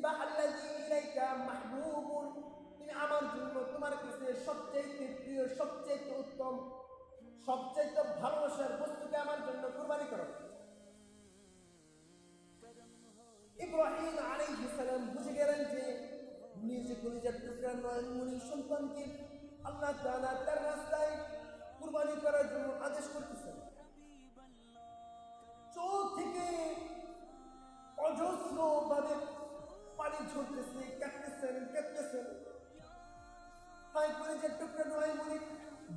ইসবাহাল্লাযী ইলাইকা মাহবুবুন, তুমি আমার জন্য তোমার কাছে সবচেয়ে প্রিয়, সবচেয়ে উত্তম, সবচেয়ে ভালোবাসার বস্তুকে আমার জন্য কুরবানি করো। ইব্রাহিম আলাইহিস সালাম বুঝে গেলেন যে নিজে কলিজার টুকরা নয়নমণি সন্তানকে আল্লাহ তাআলা তার রাস্তায় কুরবানি করার জন্য আদেশ করতেছেন। চোখ থেকে অজস্র ভাবে পানি ঝরতেছে, কাঁদতেছেন। হায় কলিজার টুকরা নয়নমণি,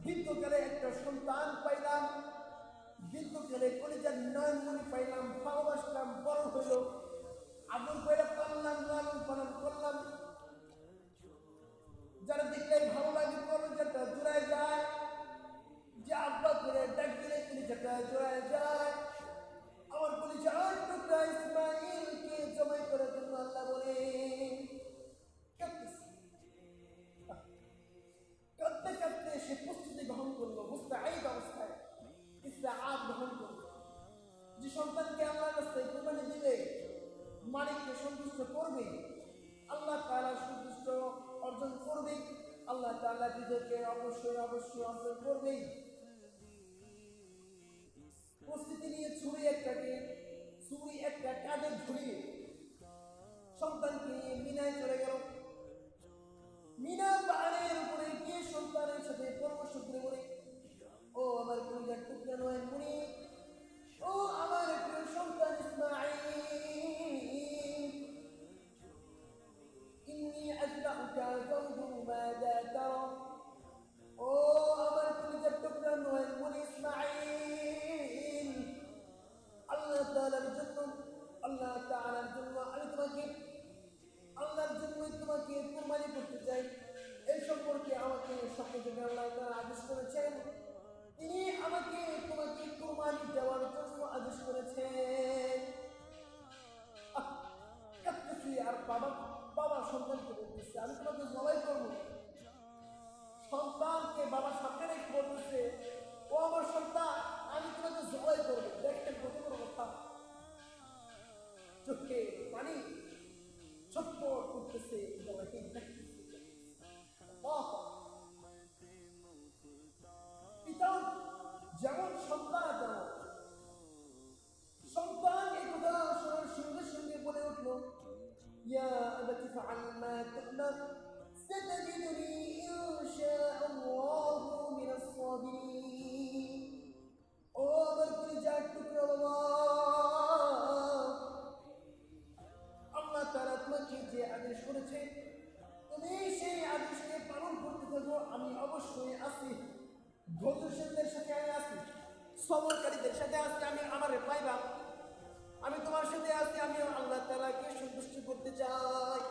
বৃদ্ধকালে একটা সন্তান পাইলাম, বৃদ্ধকালে কলিজার নয়নমণি পাইলাম, ভালোবাসলাম, বড় হইল, আদর করে পাললাম, লালন পালন করলাম, যারা দেখলেই ভালো লাগে কলিজাটা জোড়ায় যায়, যে আব্বা করে ডাক দিলে কলিজাটা জোড়ায় যায়। আমার কলিজার টুকরা ইসমাঈলকে জবাই করার জন্য আল্লাহ বলে কাঁদতে কাঁদতে সে প্রস্তুতি গ্রহণ করলো, মুস্তাঈদ অবস্থায় ইসরাআত গ্রহণ করলো। যে সন্তানকে আল্লাহর রাস্তায় কুরবানি দিলে মালিককে সন্তুষ্ট করবে, আল্লাহ তাআলা সন্তুষ্ট অর্জন করবে, আল্লাহ তাআলা বিজয়কে অবশ্যই অর্জন করবে। প্রস্তুতি নিয়ে ছুরি একটা কাঁধে ঝুলিয়ে সন্তানকে নিয়ে মিনায় চলে গেল। মিনা পাহাড়ের উপরে গিয়ে সন্তানের সাথে পরামর্শ করে বলে, ও আমার কলিজার টুকরা নয়নমণি, ও আমার প্রিয় সন্তান ইসমাঈল, ইন্নী আযবাহুকা ফানজুর মাযা তারা। ও আমার কলিজার টুকরা নয়নমণি ইসমাঈল, আল্লাহ তাআলার জন্য আমি তোমাকে, আল্লাহর জন্যই তোমাকে কুরবানি করতে চাই। এই সম্পর্কে আমাকে সবকিছু আল্লাহ তাআলা আদেশ করেছেন। তিনি আমাকে তোমাকে কুরবানি দেওয়ার জন্য আদেশ করেছেন। আর বাবা সন্তানকে বলতেছে, আমি তোমাকে জবাই করবো। সন্তানকে বাবা সামনে রেখে বলতেছে, ও আমার সন্তান, আমি তোমাকে জবাই করবো। দেখেন কত বড় কথা, চোখে পানি ছটফট করতেছে, পিতা যেমন সন্তান তেমন। সন্তান এই কথা শোনার সঙ্গে সঙ্গে বলে উঠল, ইয়া আবাতি ফাআল মা তু'মার সাতাজিদুনি ইনশাআল্লাহু মিনাস সাবিরিন। ও আমার কলিজার টুকরা বাবা, আল্লাহ তাআলা তোমাকে যে আদেশ করেছে তুমি সেই আদেশকে পালন করতে থাকো। আমি অবশ্যই আছি, ধৈর্যশীলদের সাথে আমি আছি, সবরকারীদের সাথে আছি, আমি আমারে পাইবা, আমি তোমার সাথে আছি, আমি আল্লাহ তাআলাকে সন্তুষ্ট করতে চাই।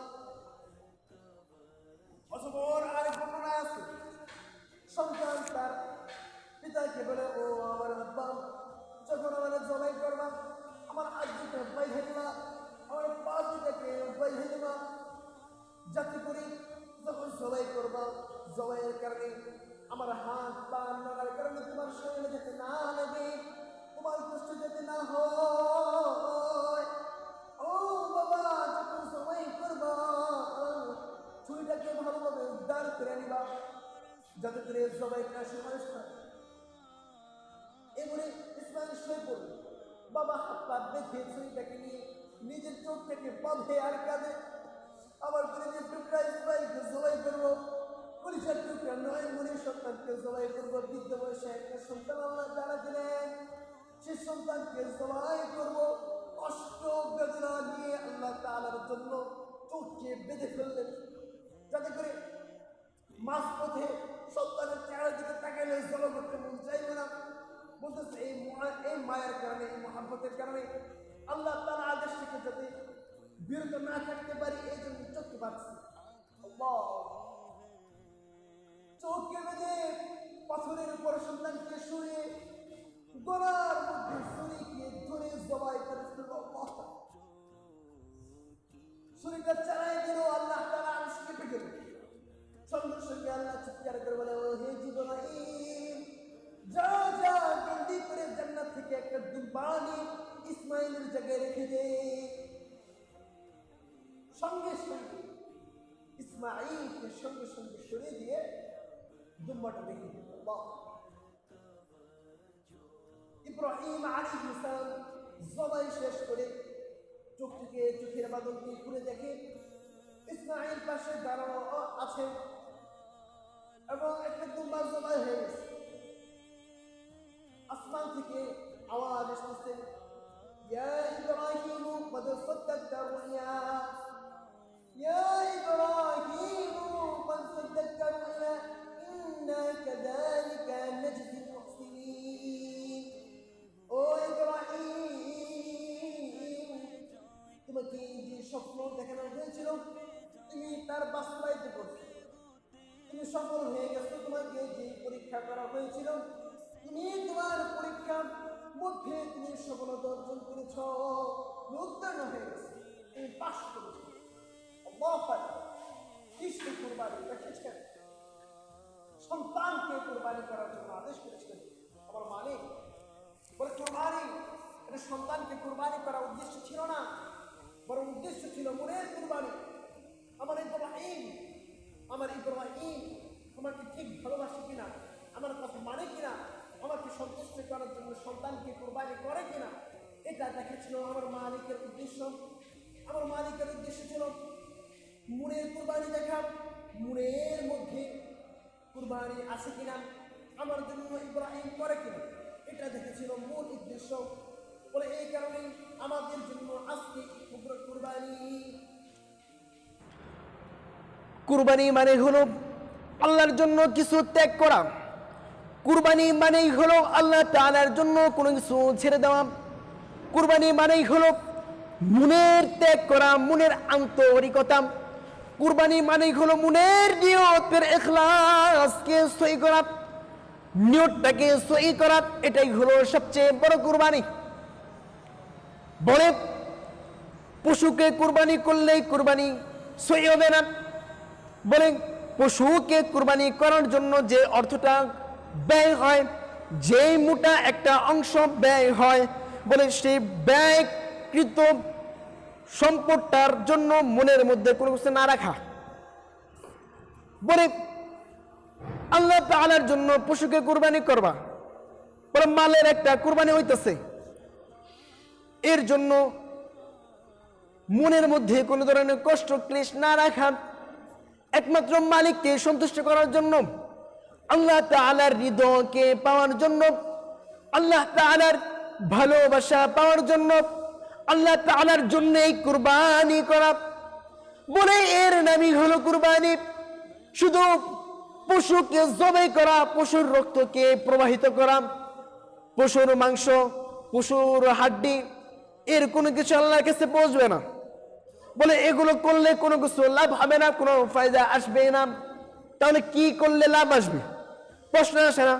অসবর আর বর্ণনা আছে, সন্তান তার পিতাকে বলে, ও আমার আব্বা, যখন আমার জবাই করবা আমার হাত দুটো বাইরে দিবা, আমার পা দুটাকে বাইরে দিবা, যাতে করে যখন জবাই করবা জবাইয়ের কারণে আমার হাত পা নাড়ার কারণে তোমার শরীরে যাতে না লাগে, তোমার কষ্ট যাতে না হয়। ও বাবা, যখন জবাই করবা ছুরিটাকে ভালোভাবে উদ্ধার করে নিবা, যাতে করে জবাইটা সমাবেশ থাকে। এবারে ইসমাঈল শুয়ে পড়ল, বাবা হাত পা বেঁধে ছুরিটাকে নিয়ে নিজের চোখ থেকে বাঁধে আর কাঁদে। আবার কলিজার টুকরা ইসমাঈলকে জবাই করবো, কলিজার টুকরা নয়নমণি সন্তানকে জবাই করবো। বৃদ্ধ বয়সে একটা সন্তান আল্লাহ তাআলা দিলেন, সে সন্তানকে জবাই করবো। কষ্ট বেদনা নিয়ে আল্লাহ তাআলার জন্য চোখকে বেঁধে ফেললেন, যাতে করে মাঝপথে সন্তানের চেহারা দিকে তাকাইলে জবাই করতে মন চাইবে না। বলতেছে এই মায়ের কারণে, এই মহাব্বতের কারণে আল্লাহ তাআলার আদেশ থেকে যাতে বিরত না থাকতে পারি, এই জন্য চোখকে বাঁধছে। চোখকে বেঁধে পাথরের উপর সন্তানকে শুয়ে গলার মধ্যে ছুরিকে ধরে জবাই করে ছুরিটা চালাই দিল। আল্লাহ তাআলা আরশ কেঁপে গেল। সঙ্গে সঙ্গে আল্লাহ চিৎকার করে বলে, ও হে জিবরাইল, যা জলদি করে জান্নাত থেকে একটা দুবানি ইসমাঈলের জায়গায় রেখে দে। সঙ্গে সঙ্গে ইসমাঈলকে সঙ্গে সঙ্গে সরিয়ে দিয়ে দুম্বাটা দেখে দিল। ইব্রাহিম আলাইহিস সালাম জবাই শেষ করে চোখের বাদল দিয়ে ঘুরে দেখে ইসমাঈল পাশে দাঁড়ানো আছে এবং একটা দুম্বা জবাই হয়ে গেছে। আসমান থেকে আওয়াজ আসছে, ইয়া ইব্রাহিম কদ সাদ্দাকতা রুয়া, ইয়া ইব্রাহিম কদ সাদ্দাকতা রুয়া ইন্না কাযালিকা নাজজিল মুহসিনিন। ও ইব্রাহিম, তোমাকে যে স্বপ্ন দেখানো হয়েছিল তুমি তার বাস্তবায়িত করছো, তুমি সফল হয়ে গেছো। তোমাকে যে পরীক্ষা করা হয়েছিল তুমি তোমার পরীক্ষার মধ্যে তুমি সফলতা অর্জন করেছ, উত্তীর্ণ হয়ে গেছে, তুমি পাস করেছ। কৃষ্ণ কুরবানি রেখেছেন, সন্তানকে কুরবানি করার জন্য আদেশ করেছেন আমার মালিক। বলে কুরবানি এটা সন্তানকে কুরবানি করার উদ্দেশ্য ছিল না, বরং উদ্দেশ্য ছিল মনের কুরবানি। আমার ইব্রাহিম আমাকে ঠিক ভালোবাসে কিনা, আমার কথা মানে কিনা, আমাকে সন্তুষ্ট করার জন্য সন্তানকে কুরবানি করে কিনা, এটা দেখেছিল আমার মালিকের উদ্দেশ্য। আমার মালিকের উদ্দেশ্য ছিল মনের কুরবানি দেখা, মনের মধ্যে কুরবানি আছে কিনা, আমার জন্য ইব্রাহিম করে কিনা, এটা দেখেছিল মূল উদ্দেশ্য। বলে এই কারণে আমাদের জন্য আজকে কুরবানি মানে হলো আল্লাহর জন্য কিছু ত্যাগ করা। কুরবানি মানেই হলো আল্লাহ তাআলার জন্য কোনো কিছু ছেড়ে দেওয়া। কুরবানি মানেই হলো মনের ত্যাগ করা, মনের আন্তরিকতা। কুরবানি মানেই হলো মনের নিয়তের ইখলাসকে সহি করা, নিয়তটাকে সহি করা, এটাই হলো সবচেয়ে বড় কুরবানি। বলে পশুকে কুরবানি করলেই কুরবানি সহি হবে না। বলে পশুকে কুরবানি করার জন্য যে অর্থটা ব্যয় হয়, যে মোটা একটা অংশ ব্যয় হয়, বলে সেই ব্যয়কৃত সম্পদটার জন্য মনের মধ্যে কোনো কিছু না রাখা। বলে আল্লাহ তাআলার জন্য পশুকে কুরবানি করবা, বলে মালের একটা কুরবানি হইতেছে, এর জন্য মনের মধ্যে কোনো ধরনের কষ্ট ক্লেশ না রাখা, একমাত্র মালিককে সন্তুষ্ট করার জন্য, আল্লাহ তাআলার হৃদয়কে পাওয়ার জন্য, আল্লাহ তাআলার ভালোবাসা পাওয়ার জন্য, আল্লাহ তাআলার জন্য এই কুরবানি করা। বলে এর নামই হলো কুরবানি। শুধু পশুকে জবাই করা, পশুর রক্তকে প্রবাহিত করা, পশুর মাংস, পশুর হাড্ডি, এর কোনো কিছু আল্লাহর কাছে পৌঁছবে না। বলে এগুলো করলে কোনো কিছু লাভ হবে না, কোনো ফায়দা আসবে না। তাহলে কি করলে লাভ আসবে? প্রশ্ন আসে না?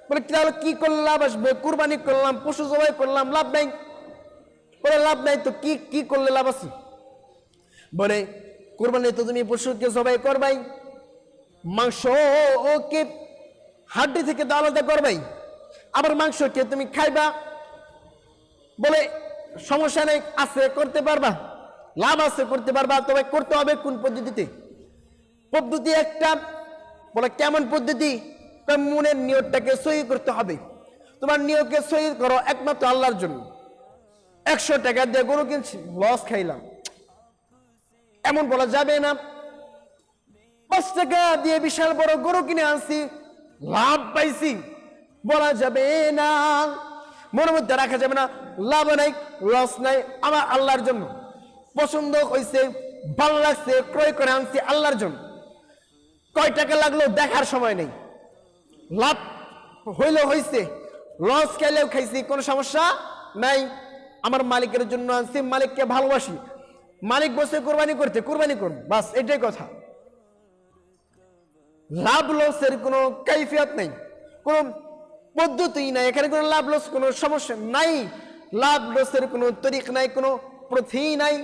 বলে তাহলে কি করলে লাভ আসবে? কুরবানি করলাম, পশু জবাই করলাম, লাভ নাই। বলে লাভ নাই তো কি করলে লাভ আছে? বলে কুরবানি তো তুমি পশুকে জবাই করবাই, মাংস ওকে হাড্ডি থেকে তো আলাদা করবাই, আবার মাংসকে তুমি খাইবা। বলে সমস্যা নেই, আছে, করতে পারবা, লাভ আছে, করতে পারবা। তবে করতে হবে কোন পদ্ধতিতে? পদ্ধতি একটা। বলে কেমন পদ্ধতি? মনের নিয়তটাকে সহি করতে হবে। তোমার নিয়তকে সহি করো একমাত্র আল্লাহর জন্য। 100 টাকা দিয়ে গরু কিনছি, লস খাইলাম, এমন বলা যাবে না। 5 টাকা দিয়ে বিশাল বড় গরু কিনে আনছি, লাভ পাইছি, বলা যাবে না। মনের মধ্যে রাখা যাবে না লাভ নাই, লস নাই, আমার আল্লাহর জন্য পছন্দ হয়েছে, ভালো লাগছে, ক্রয় করে আনছি আল্লাহর জন্য। কয় টাকা লাগলো দেখার সময় নেই, লাভ হইলেও হয়েছে, লস খাইলেও খাইছি, কোনো সমস্যা নাই। আমার মালিকের জন্য আনছি, মালিককে ভালোবাসি, মালিক বসে কোরবানি করতে, কোরবানি করুন, বাস এটাই কথা। লাভ লসের কোনো কাইফিয়ত নাই, কোনো পদ্ধতি নাই, এখানে কোনো লাভ লস কোনো সমস্যা নাই, লাভ লসের কোনো তরিক নাই, কোনো প্রথি নাই।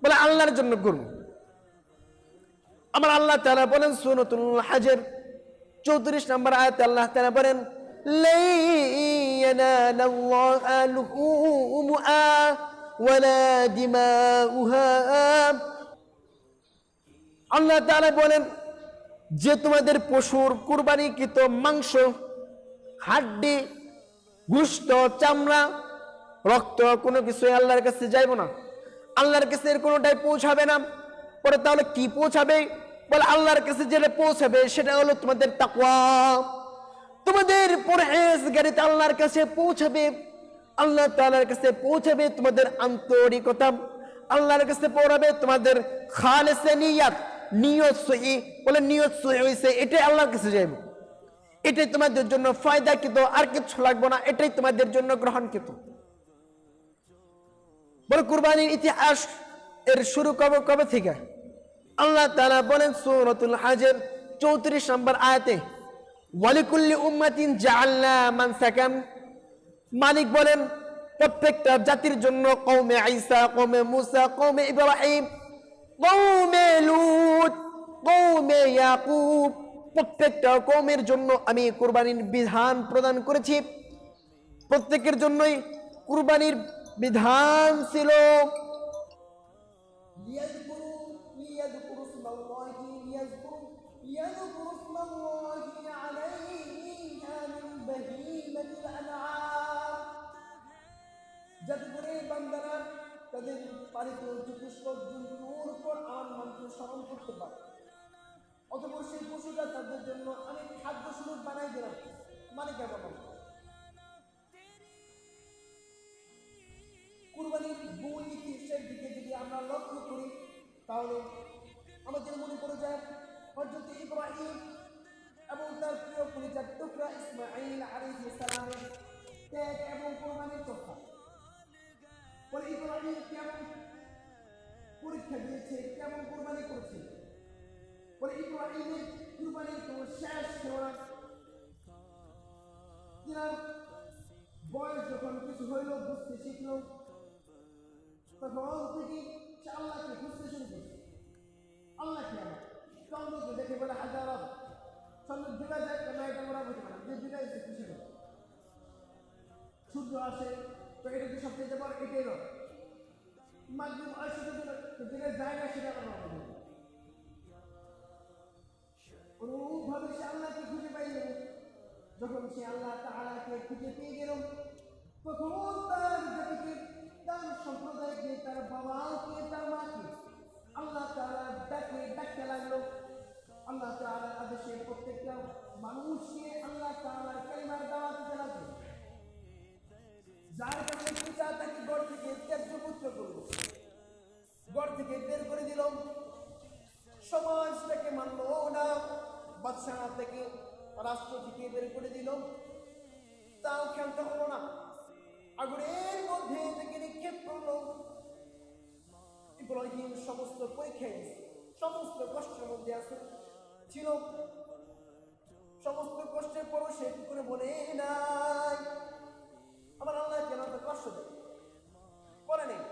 বলে আল্লাহর জন্য করুন। আমার আল্লাহ তাআলা বলেন সূরাতুল হজের 34 নম্বর আয়াতে আল্লাহ তাআলা বলেন, লা ইয়ানালাল্লাহু লুহুমুহা ওয়ালা দিমাউহা আল্লাহ তাআলা বলেন যে তোমাদের পশুর কুরবানিকৃত মাংস, হাড্ডি, গোশত, চামড়া, রক্ত কোনো কিছু আল্লাহর কাছে যাইব না, আল্লাহর কাছে এর কোনোটাই পৌঁছাবে না। পরে তাহলে কি পৌঁছাবে? বলে আল্লাহর কাছে যেটা পৌঁছাবে সেটা হলো তোমাদের তাকওয়া, তোমাদের পরহেজগারিতা আল্লাহর কাছে পৌঁছাবে। আল্লাহ তাআলার কাছে পৌঁছাবে তোমাদের আন্তরিকতা, আল্লাহর কাছে পৌঁছাবে তোমাদের খালেসে নিয়াত, নিয়ত সহি। বলে নিয়ত সহি হইছে, এটাই আল্লাহর কাছে যাইব, এটাই তোমাদের জন্য ফায়দাকৃত, আর কিছু লাগবে না, এটাই তোমাদের জন্য গ্রহণকৃত। বলে কুরবানির ইতিহাস এর শুরু কবে থেকে? আল্লাহ তাআলা বলেন সূরাতুল হজের 34 নম্বর আয়াতে, ওয়ালিকুল্লি উম্মাতিন জাআলনা মানসাকান। মালিক বলেন প্রত্যেকটা জাতির জন্য, কওমে ঈসা, কওমে মুসা, কওমে ইব্রাহিম, কওমে লূত, কওমে ইয়াকুব, প্রত্যেকটা কওমের জন্য আমি কুরবানির বিধান প্রদান করেছি। প্রত্যেকের জন্যই কুরবানির বিধান ছিল। ليذكروا اسم الله عليها من بهيمة الأنعام, যাতে করে বান্দারা তাদের পালিত চতুষ্পদ জন্তুর উপর আমার নামকে স্মরণ করতে পারে। অতঃপর সেই পশুটা তাদের জন্য আমি খাদ্য স্বরূপ বানাই দিলাম। মানে কেমন? কুরবানির মূল ইতিহাসের দিকে যদি আমরা লক্ষ্য করি তাহলে আমাদের মনে পড়ে যায় হযরত ইব্রাহিম এবং তার প্রিয় কলিজার টুকরা ইসমাঈল আলাইহিস সালামের ত্যাগ এবং কুরবানির কথা। বলে ইব্রাহিম কেমন পরীক্ষা দিয়েছে, কেমন কুরবানি করেছে। বলে ইব্রাহিমের কুরবানির কোনো শেষ ছিল না। তিনার বয়স যখন কিছু হইল, বুঝতে শিখল, তখন থেকে সে আল্লাহকে খুঁজতে শুরু করছে। আল্লাহকে আমার চন্দ্রকে দেখে বলে হাজার চন্দ্র ঢুকা যায় কেন, এটা ওরা বুঝতে পারে যে ঢুকা যাচ্ছে খুশি করে। সূর্য আসে তো এটা কি সবচেয়ে বড়, এটাই রব। মাগরিব আসে তো যেটা জায়গা সেটা আমরা বলি। অনুভাবে সে আল্লাহকে খুঁজে পাইল। যখন সে আল্লাহ তাআলাকে খুঁজে পেয়ে গেল, তখন তার জাতিকে, তার সম্প্রদায়কে, তার বাবাকে, তার মাকে আল্লাহ তাআলা ডাকতে লাগলো। আল্লাহ তাআলার আদেশে প্রত্যেকটা মানুষকে আল্লাহ তাআলার কালিমার দাওয়াত দিতে লাগলো। যার কারণে পিতা তাকে ঘর থেকে ত্যায্যপুত্র করল, ঘর থেকে বের করে দিল, সমাজ থেকে মানল না, বাদশাহ থেকে, রাষ্ট্র থেকে বের করে দিল, তাও ক্ষান্ত হলো না, আগুনের মধ্যে থেকে নিক্ষেপ করলো। ইব্রাহিম সমস্ত পরীক্ষায় সমস্ত কষ্টের মধ্যে ছিল, সমস্ত কষ্টের পরও সে করে বলে নাই আমার আল্লাহ কেন তো কষ্ট দেয়, করে নেই।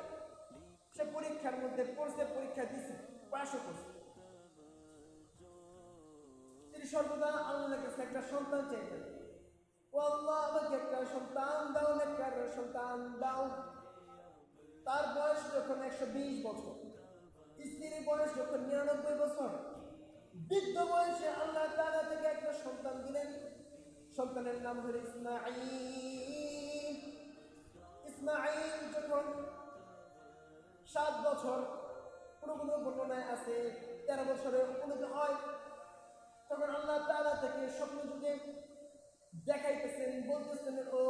সে পরীক্ষার মধ্যে পড়ছে, পরীক্ষা দিছে, পাশও করছে। তিনি সর্বদা আল্লাহর কাছে একটা সন্তান চাইতেন। ও আল্লাহ আমাকে একটা সন্তান দাও, একটা সন্তান দাও। তার বয়স যখন 120 বছর, স্ত্রীর বয়স যখন 99 বছর, বৃদ্ধ বয়সে আল্লাহ তাআলা থেকে একটা সন্তান দিলেন। সন্তানের নাম হলো ইসমাঈল। ইসমাঈল যখন 7 বছর, কোনো কোনো বর্ণনায় আছে 13 বছরে উপনীত হয়, তখন আল্লাহ তাআলা থেকে স্বপ্ন যুগে দেখাইতেছেন, বলতেছেন, ও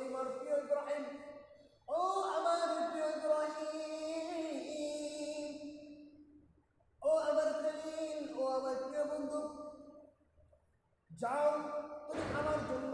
আমার প্রিয় ইব্রাহিম, ও আমার প্রিয় ইব্রাহিম, ও আমার খলিল, ও আমার প্রিয় বন্ধু, যাও তুমি আমার জন্য